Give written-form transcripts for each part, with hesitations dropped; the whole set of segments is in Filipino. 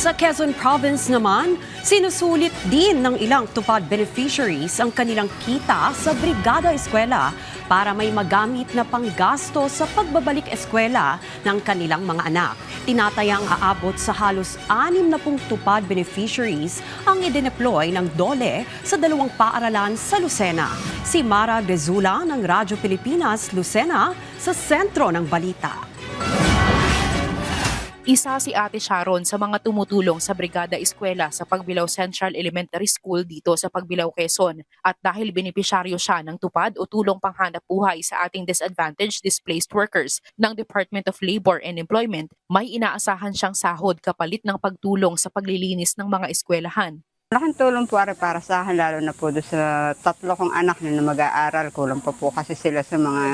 Sa Quezon Province naman, sinusulit din ng ilang tupad beneficiaries ang kanilang kita sa Brigada Eskwela para may magamit na panggasto sa pagbabalik eskwela ng kanilang mga anak. Tinatayang aabot sa halos 60 tupad beneficiaries ang idineploy ng DOLE sa dalawang paaralan sa Lucena. Si Mara Dezula ng Radyo Pilipinas, Lucena, sa sentro ng balita. Isa si Ate Sharon sa mga tumutulong sa Brigada Eskwela sa Pagbilao Central Elementary School dito sa Pagbilao, Quezon. At dahil benepisyaryo siya ng tupad o tulong panghanap buhay sa ating disadvantaged displaced workers ng Department of Labor and Employment, may inaasahan siyang sahod kapalit ng pagtulong sa paglilinis ng mga eskwelahan. Malaking tulong po para sa akin, lalo na po doon sa 3 kong anak na mag-aaral. Kulang pa po kasi sila sa mga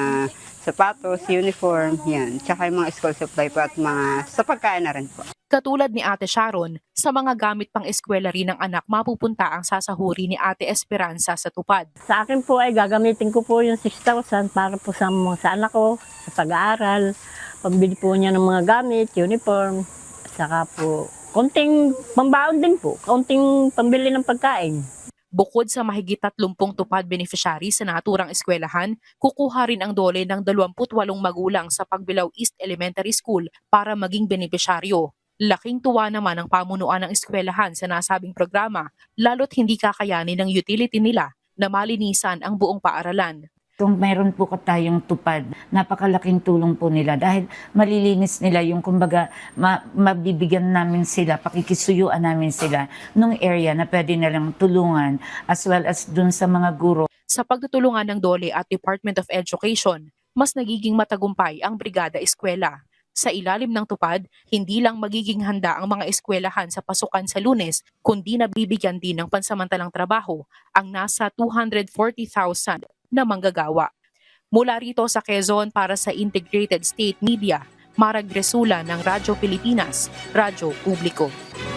sapatos, uniform, yan. Tsaka yung mga school supply po at mga sa pagkain na rin po. Katulad ni Ate Sharon, sa mga gamit pang eskwela rin ng anak mapupunta ang sasahuri ni Ate Esperanza sa tupad. Sa akin po ay gagamitin ko po yung 6,000 para po sa anak ko, sa pag-aaral, pambili po niya ng mga gamit, uniform, at saka po konting pambaon din po, konting pambili ng pagkain. Bukod sa mahigit 30 tupad beneficiaries sa naturang eskwelahan, kukuha rin ang DOLE ng 28 magulang sa Pagbilao East Elementary School para maging benepisyaryo. Laking tuwa naman ang pamunuan ng eskwelahan sa nasabing programa, lalo't hindi kakayanin ng utility nila na malinisan ang buong paaralan. Kung meron po tayong tupad, napakalaking tulong po nila dahil malilinis nila yung kumbaga mabibigyan namin sila, pakikisuyuan namin sila nung area na pwede nilang tulungan as well as dun sa mga guro. Sa pagtutulungan ng DOLE at Department of Education, mas nagiging matagumpay ang Brigada Eskwela. Sa ilalim ng tupad, hindi lang magiging handa ang mga eskwelahan sa pasukan sa Lunes, kundi nabibigyan din ng pansamantalang trabaho ang nasa 240,000 na manggagawa. Mula rito sa Quezon para sa Integrated State Media, Mara Dezula ng Radyo Pilipinas, Radyo Publiko.